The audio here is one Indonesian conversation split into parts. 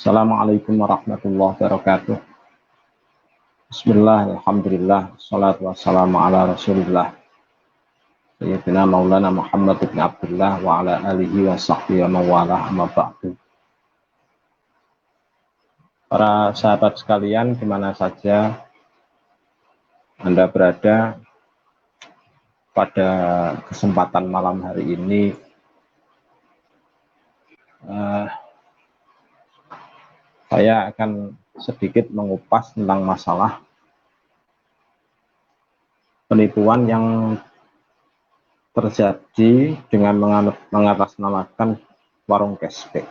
Assalamualaikum warahmatullahi wabarakatuh. Bismillah, alhamdulillah, salatu wassalamu ala rasulillah Sayyidina Maulana Muhammad ibn Abdullah wa ala alihi wa sahbihi wa mawalah amma ba'du. Para sahabat sekalian, dimana saja Anda berada, pada kesempatan malam hari ini saya akan sedikit mengupas tentang masalah penipuan yang terjadi dengan mengatasnamakan warung cashback.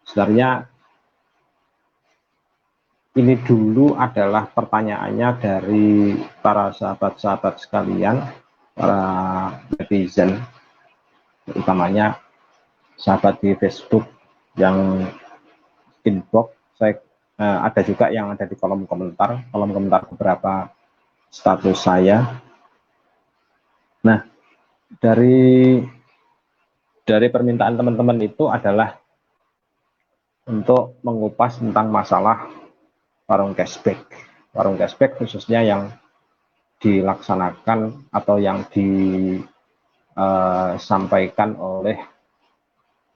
Sebenarnya ini dulu adalah pertanyaannya dari para sahabat-sahabat sekalian, para netizen, utamanya sahabat di Facebook yang inbox, ada juga yang ada di kolom komentar beberapa status saya. Nah, dari permintaan teman-teman itu adalah untuk mengupas tentang masalah warung cashback. Warung cashback khususnya yang dilaksanakan atau yang disampaikan oleh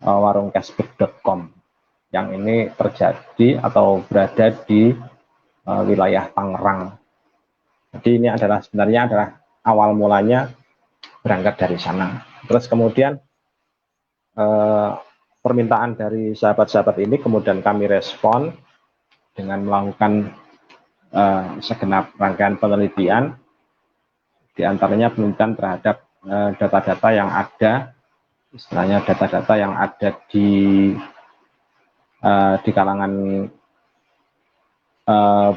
warungcashback.com yang ini terjadi atau berada di wilayah Tangerang. Jadi ini sebenarnya adalah awal mulanya berangkat dari sana. Terus kemudian permintaan dari sahabat-sahabat ini kemudian kami respon dengan melakukan segenap rangkaian penelitian, diantaranya penelitian terhadap data-data yang ada, istilahnya data-data yang ada di kalangan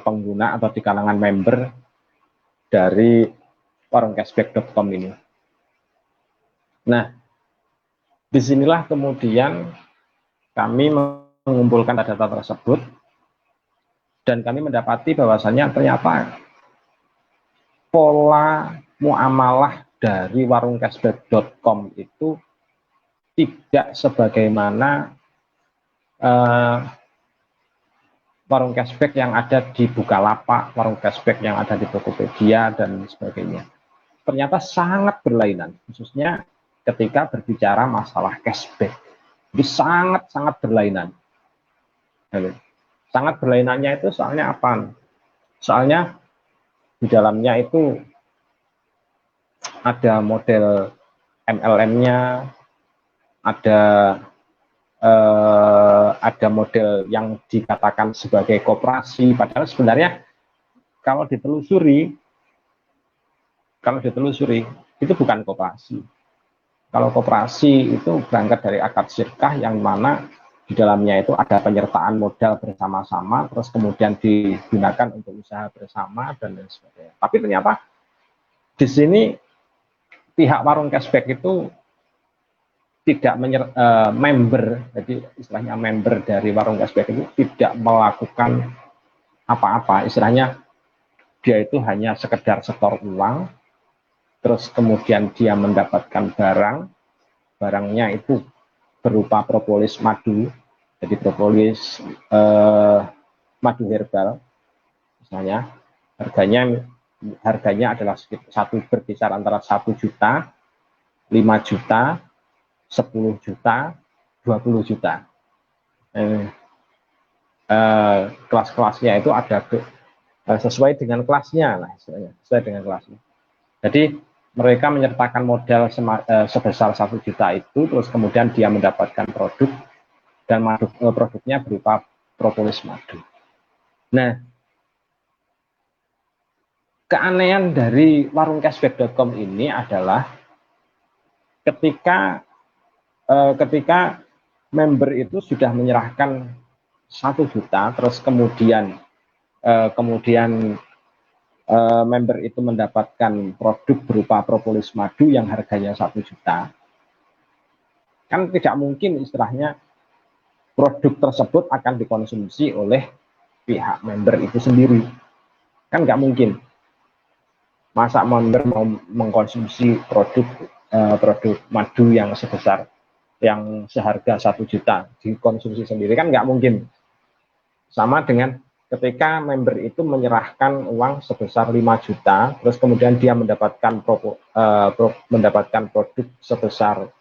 pengguna atau di kalangan member dari warungcashback.com ini. Nah, disinilah kemudian kami mengumpulkan data tersebut dan kami mendapati bahwasannya ternyata pola muamalah dari warungcashback.com itu tidak sebagaimana warung cashback yang ada di Bukalapak, warung cashback yang ada di Tokopedia dan sebagainya. Ternyata sangat berlainan, khususnya ketika berbicara masalah cashback. Jadi sangat berlainan. Sangat berlainannya itu soalnya apa? Soalnya di dalamnya itu ada model MLM-nya, ada model yang dikatakan sebagai koperasi, padahal sebenarnya kalau ditelusuri itu bukan koperasi. Kalau koperasi itu berangkat dari akad syirkah yang mana di dalamnya itu ada penyertaan modal bersama-sama, terus kemudian digunakan untuk usaha bersama dan lain sebagainya. Tapi ternyata di sini pihak warung cashback itu tidak member, jadi istilahnya member dari warung cashback itu tidak melakukan apa-apa, istilahnya dia itu hanya sekedar setor uang, terus kemudian dia mendapatkan barangnya itu berupa propolis madu, jadi propolis madu herbal, misalnya harganya adalah berkisar antara 1 juta, 5 juta, 10 juta, 20 juta. Kelas-kelasnya itu ada sesuai dengan kelasnya lah, sesuai dengan kelasnya. Jadi mereka menyertakan modal sebesar 1 juta itu, terus kemudian dia mendapatkan produk dan produknya berupa propolis madu. Nah, keanehan dari warungcashback.com ini adalah ketika member itu sudah menyerahkan 1 juta, terus kemudian member itu mendapatkan produk berupa propolis madu yang harganya 1 juta. Kan tidak mungkin istilahnya produk tersebut akan dikonsumsi oleh pihak member itu sendiri. Kan nggak mungkin. Masa member mau mengkonsumsi produk madu yang sebesar yang seharga 1 juta dikonsumsi sendiri, kan nggak mungkin. Sama dengan ketika member itu menyerahkan uang sebesar 5 juta, terus kemudian dia mendapatkan produk sebesar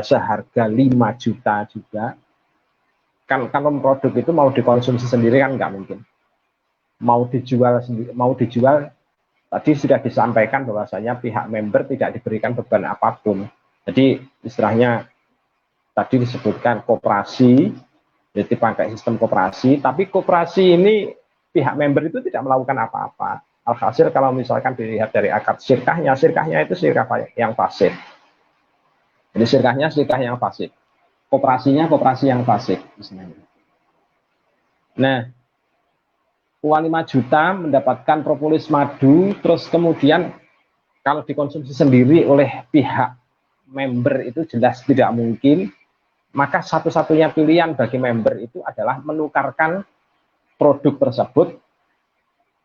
seharga 5 juta juga, kan kalau produk itu mau dikonsumsi sendiri kan nggak mungkin. Mau dijual tadi sudah disampaikan bahwasanya pihak member tidak diberikan beban apapun. Jadi istilahnya tadi disebutkan koperasi, jadi pakai sistem koperasi, tapi koperasi ini pihak member itu tidak melakukan apa-apa. Alhasil kalau misalkan dilihat dari akad syirkahnya itu syirkah yang fasid. Jadi syirkah yang fasid. Koperasinya koperasi yang fasid. Nah, uang 5 juta mendapatkan propolis madu, terus kemudian kalau dikonsumsi sendiri oleh pihak member itu jelas tidak mungkin, maka satu-satunya pilihan bagi member itu adalah menukarkan produk tersebut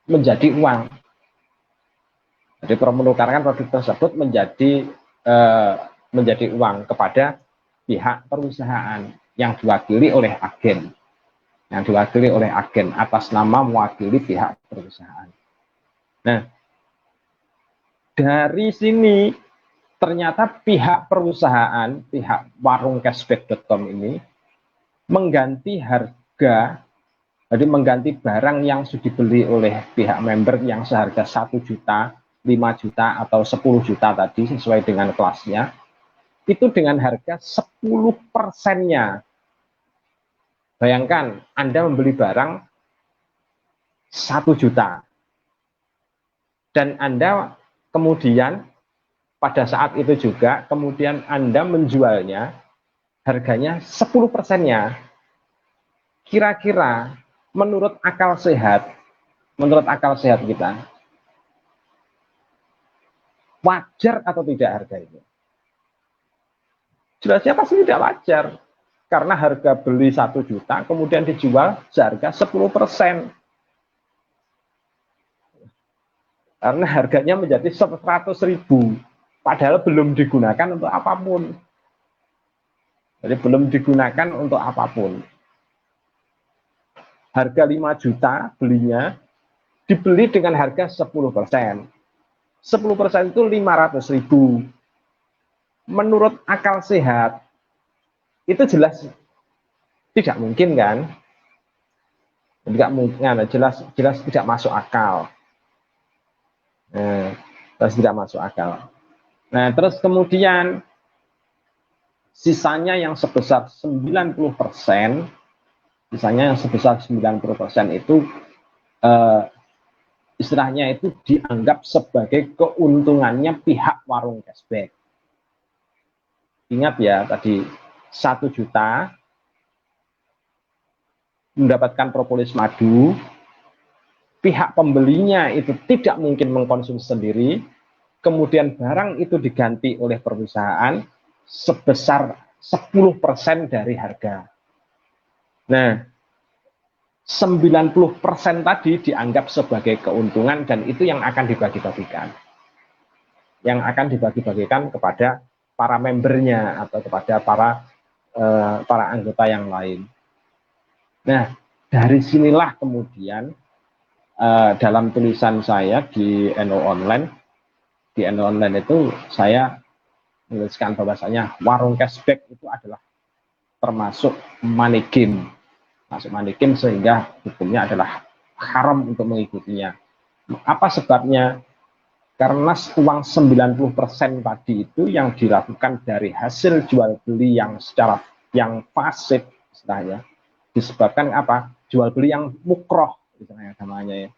menjadi uang. Jadi menukarkan produk tersebut menjadi uang kepada pihak perusahaan yang diwakili oleh agen. Atas nama mewakili pihak perusahaan. Nah, dari sini ternyata pihak perusahaan, pihak warung cashback.com ini mengganti harga, jadi mengganti barang yang sudah dibeli oleh pihak member yang seharga 1 juta, 5 juta, atau 10 juta tadi sesuai dengan kelasnya, itu dengan harga 10%-nya. Bayangkan Anda membeli barang 1 juta dan Anda kemudian pada saat itu juga kemudian Anda menjualnya harganya 10%-nya. Kira-kira menurut akal sehat kita, wajar atau tidak harga itu? Jelasnya pasti tidak wajar. Karena harga beli 1 juta, kemudian dijual seharga 10%. Karena harganya menjadi 100.000. Padahal belum digunakan untuk apapun. Jadi belum digunakan untuk apapun. Harga 5 juta belinya, dibeli dengan harga 10%. 10% itu 500.000. Menurut akal sehat, itu jelas tidak mungkin kan? Tidak mungkin, jelas tidak masuk akal. Jelas tidak masuk akal. Nah, terus kemudian sisanya yang sebesar 90%, itu istilahnya itu dianggap sebagai keuntungannya pihak warung cashback. Ingat ya tadi 1 juta mendapatkan propolis madu, pihak pembelinya itu tidak mungkin mengkonsumsi sendiri, kemudian barang itu diganti oleh perusahaan sebesar 10% dari harga. Nah, 90% tadi dianggap sebagai keuntungan dan itu yang akan dibagi-bagikan. Yang akan dibagi-bagikan kepada para membernya atau kepada para anggota yang lain. Nah, dari sinilah kemudian dalam tulisan saya di NU Online itu saya menuliskan bahwasanya warung cashback itu adalah termasuk money game. Masuk money game sehingga hukumnya adalah haram untuk mengikutinya. Apa sebabnya? Karena uang 90% tadi itu yang dilakukan dari hasil jual beli yang fasid istilahnya, disebabkan apa? Jual beli yang mukroh istilahnya namanya ya.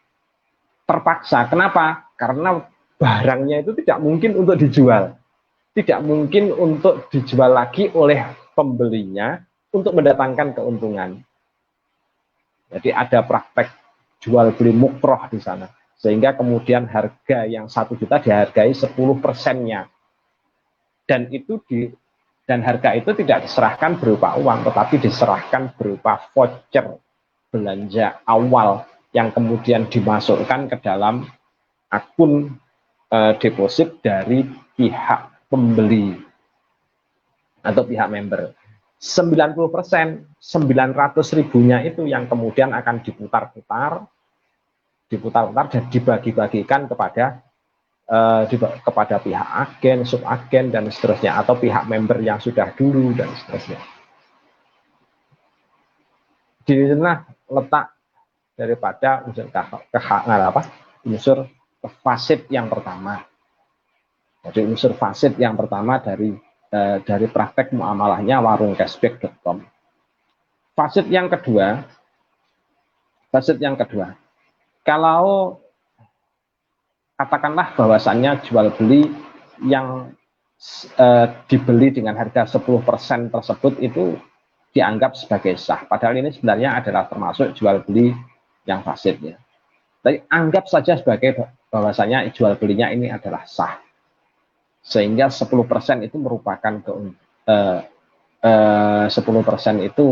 Terpaksa. Kenapa? Karena barangnya itu tidak mungkin untuk dijual. Tidak mungkin untuk dijual lagi oleh pembelinya untuk mendatangkan keuntungan. Jadi ada praktek jual beli mukroh di sana. Sehingga kemudian harga yang 1 juta dihargai 10%-nya. Dan harga itu tidak diserahkan berupa uang, tetapi diserahkan berupa voucher belanja awal yang kemudian dimasukkan ke dalam akun deposit dari pihak pembeli. atau pihak member. 90%, 900 ribunya itu yang kemudian akan diputar-putar dan dibagi-bagikan kepada pihak agen, subagen, dan seterusnya, atau pihak member yang sudah dulu, dan seterusnya. Di sana letak daripada unsur fasid yang pertama. Jadi unsur fasid yang pertama dari praktek muamalahnya warungcashback.com. Fasid yang kedua, kalau katakanlah bahwasannya jual beli yang dibeli dengan harga 10% tersebut itu dianggap sebagai sah. Padahal ini sebenarnya adalah termasuk jual beli yang fasid ya. Tapi anggap saja sebagai bahwasanya jual belinya ini adalah sah. Sehingga 10% itu merupakan 10% itu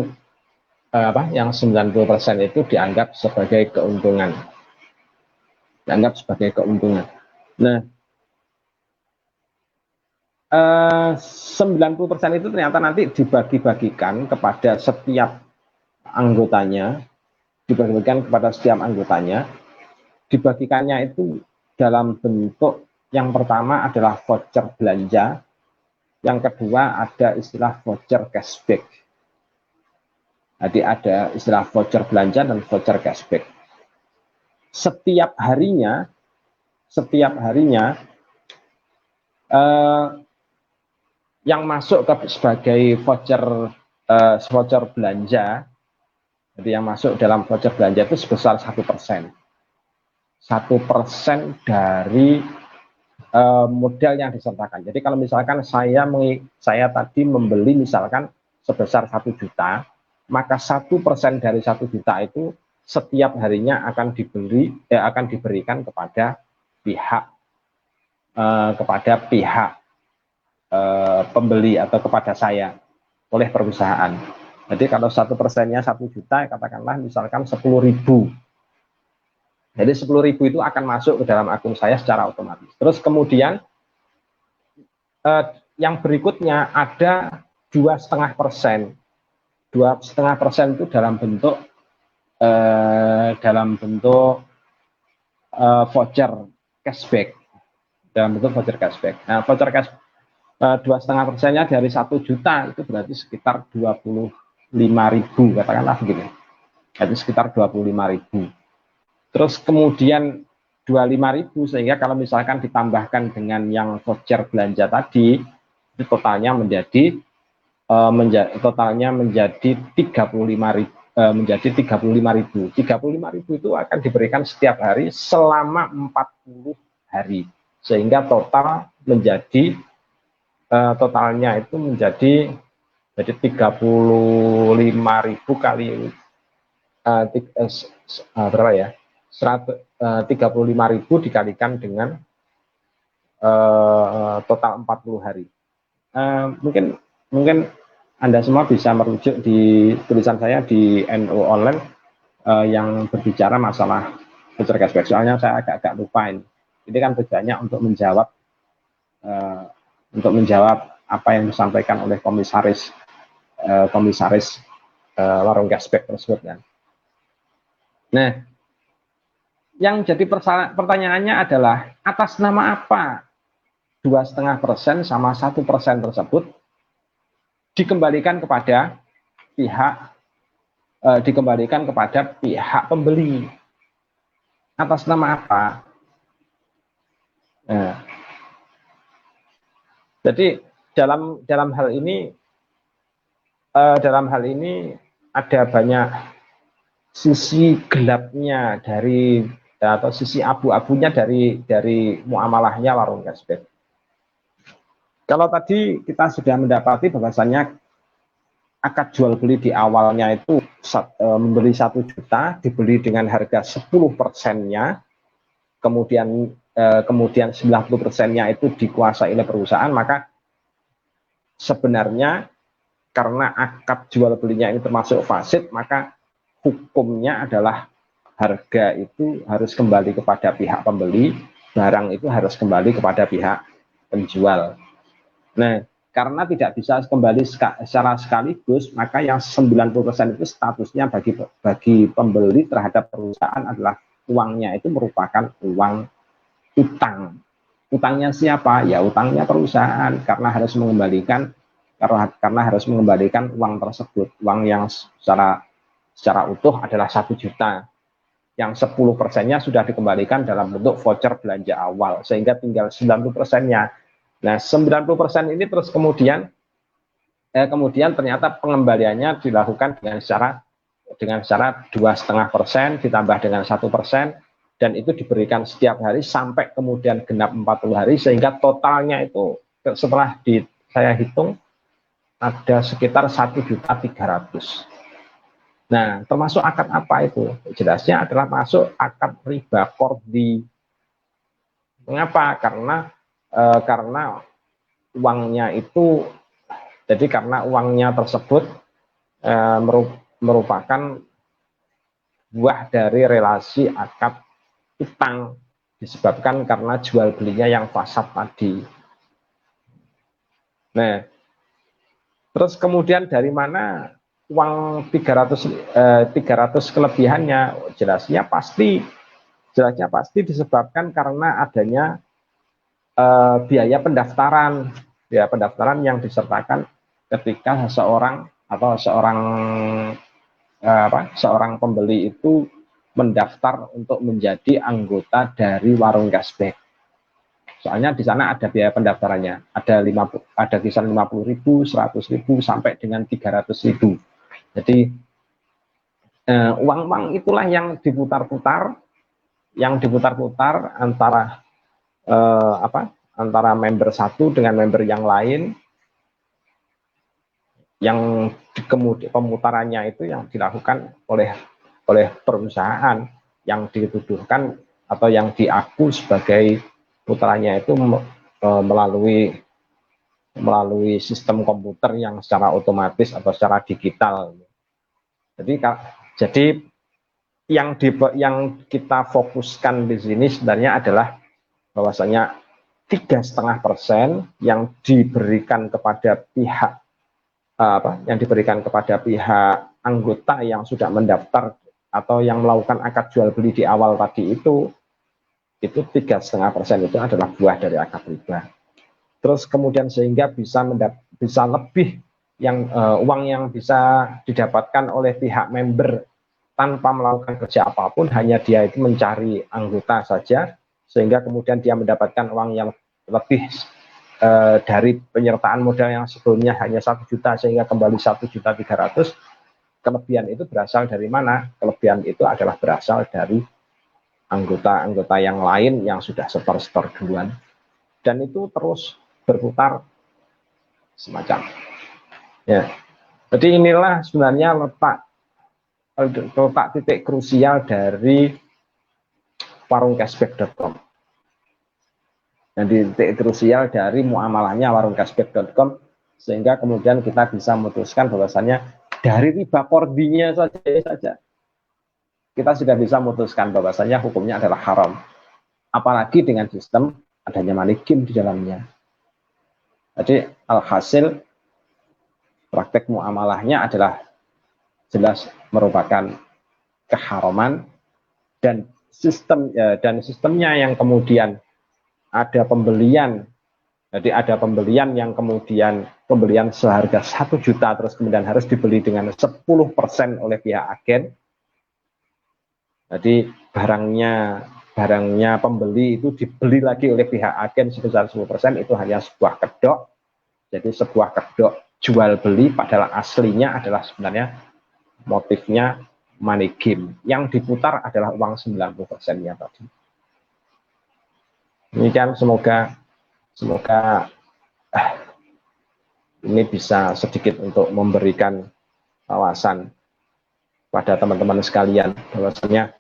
yang 90% itu dianggap sebagai keuntungan. Nah, 90% itu ternyata nanti dibagi-bagikan kepada setiap anggotanya, dibagikannya itu dalam bentuk yang pertama adalah voucher belanja, yang kedua ada istilah voucher cashback. Jadi ada istilah voucher belanja dan voucher cashback. Setiap harinya yang masuk sebagai voucher belanja, jadi yang masuk dalam voucher belanja itu sebesar 1%. 1% dari modal yang disertakan. Jadi kalau misalkan saya tadi membeli misalkan sebesar 1 juta, maka 1% dari 1 juta itu setiap harinya akan diberikan kepada pihak pembeli atau kepada saya oleh perusahaan. Jadi kalau 1%-nya 1 juta, katakanlah misalkan 10.000. Jadi 10.000 itu akan masuk ke dalam akun saya secara otomatis. Terus kemudian yang berikutnya ada 2,5%. 2,5% itu dalam bentuk voucher cashback. Nah, voucher cash 2,5%-nya dari 1 juta itu berarti sekitar 25.000, katakanlah begini. Jadi sekitar 25.000. Terus kemudian 25.000, sehingga kalau misalkan ditambahkan dengan yang voucher belanja tadi, itu totalnya menjadi 35.000. 35.000 itu akan diberikan setiap hari selama 40 hari, sehingga totalnya itu menjadi 35.000 kali berapa ya? 35.000 dikalikan dengan total 40 hari. Mungkin Anda semua bisa merujuk di tulisan saya di NU Online yang berbicara masalah voucher cashback. Soalnya saya agak lupain. Ini kan tujuannya untuk menjawab apa yang disampaikan oleh komisaris warung cashback tersebut kan. Nah, yang jadi pertanyaannya adalah atas nama apa 2,5% sama 1% tersebut dikembalikan kepada pihak pembeli. Atas nama apa? Nah, jadi dalam hal ini ada banyak sisi gelapnya atau sisi abu-abunya dari muamalahnya warung cashback. Kalau tadi kita sudah mendapati bahwasannya akad jual beli di awalnya itu membeli 1 juta, dibeli dengan harga 10%-nya, kemudian 90%-nya itu dikuasai oleh perusahaan, maka sebenarnya karena akad jual belinya ini termasuk fasid, maka hukumnya adalah harga itu harus kembali kepada pihak pembeli, barang itu harus kembali kepada pihak penjual. Nah, karena tidak bisa kembali secara sekaligus, maka yang 90% itu statusnya bagi pembeli terhadap perusahaan adalah uangnya itu merupakan uang utang. Utangnya siapa? Ya utangnya perusahaan, karena harus mengembalikan uang tersebut. Uang yang secara utuh adalah 1 juta. Yang 10%-nya sudah dikembalikan dalam bentuk voucher belanja awal, sehingga tinggal 90%-nya. Nah, 90% ini terus kemudian ternyata pengembaliannya dilakukan dengan cara 2,5% ditambah dengan 1%, dan itu diberikan setiap hari sampai kemudian genap 40 hari, sehingga totalnya itu setelah saya hitung ada sekitar 1.300.000. Nah, termasuk akad apa itu? Jelasnya adalah masuk akad riba kordi. Mengapa? Karena uangnya itu, jadi karena uangnya tersebut merupakan buah dari relasi akad utang, disebabkan karena jual belinya yang fasad tadi. Nah, terus kemudian dari mana uang 300 kelebihannya? Jelasnya pasti disebabkan karena adanya biaya pendaftaran yang disertakan ketika seorang pembeli itu mendaftar untuk menjadi anggota dari warung cashback. Soalnya di sana ada biaya pendaftarannya, ada kisaran 50.000, 100.000 sampai dengan 300.000. Jadi uang-uang itulah yang diputar-putar antara member satu dengan member yang lain, yang kemudian pemutarannya itu yang dilakukan oleh perusahaan yang dituduhkan atau yang diaku sebagai putarannya itu melalui sistem komputer yang secara otomatis atau secara digital. Jadi yang kita fokuskan di sini sebenarnya adalah bahwasanya 3,5% yang diberikan kepada pihak anggota yang sudah mendaftar atau yang melakukan akad jual beli di awal tadi itu 3,5% itu adalah buah dari akad riba. Terus kemudian sehingga bisa lebih uang yang bisa didapatkan oleh pihak member tanpa melakukan kerja apapun, hanya dia itu mencari anggota saja, sehingga kemudian dia mendapatkan uang yang lebih dari penyertaan modal yang sebelumnya hanya 1 juta sehingga kembali 1.300.000. Kelebihan itu berasal dari mana? Kelebihan itu adalah berasal dari anggota-anggota yang lain yang sudah setor duluan, dan itu terus berputar semacam. Ya, jadi inilah sebenarnya letak titik krusial dari warungcashback.com. Dan titik krusial dari muamalahnya warungcashback.com, sehingga kemudian kita bisa memutuskan bahwasannya dari riba kordinya saja kita sudah bisa memutuskan bahwasannya hukumnya adalah haram. Apalagi dengan sistem adanya money game di dalamnya. Jadi alhasil praktek muamalahnya adalah jelas merupakan keharaman, dan sistemnya yang kemudian ada pembelian. Jadi ada pembelian yang kemudian pembelian seharga 1 juta terus kemudian harus dibeli dengan 10% oleh pihak agen. Jadi barangnya pembeli itu dibeli lagi oleh pihak agen sebesar 10%, itu hanya sebuah kedok. Jadi sebuah kedok jual beli, padahal aslinya adalah sebenarnya motifnya money game. Yang diputar adalah uang 90%-nya tadi. Demikian, semoga ini bisa sedikit untuk memberikan wawasan pada teman-teman sekalian bahwasanya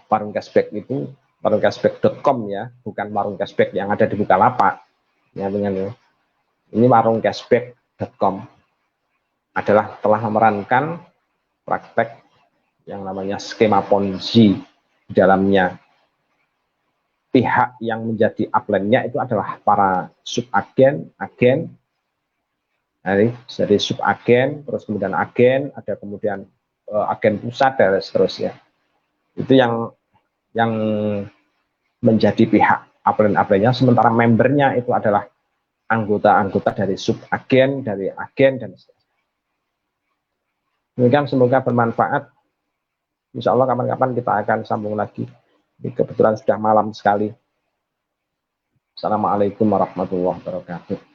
warung cashback itu warungcashback.com ya, bukan warung cashback yang ada di Bukalapak. Ya, ini warungcashback.com adalah telah memerankan praktek yang namanya skema Ponzi di dalamnya. pihak yang menjadi upline-nya itu adalah para subagen, agen, jadi subagen, terus kemudian agen, ada kemudian agen pusat dan seterusnya. Itu yang menjadi pihak upline-nya, sementara membernya itu adalah anggota-anggota dari subagen, dari agen dan seterusnya. Demikian, semoga bermanfaat. Insya Allah kapan-kapan kita akan sambung lagi. Ini kebetulan sudah malam sekali. Assalamualaikum warahmatullahi wabarakatuh.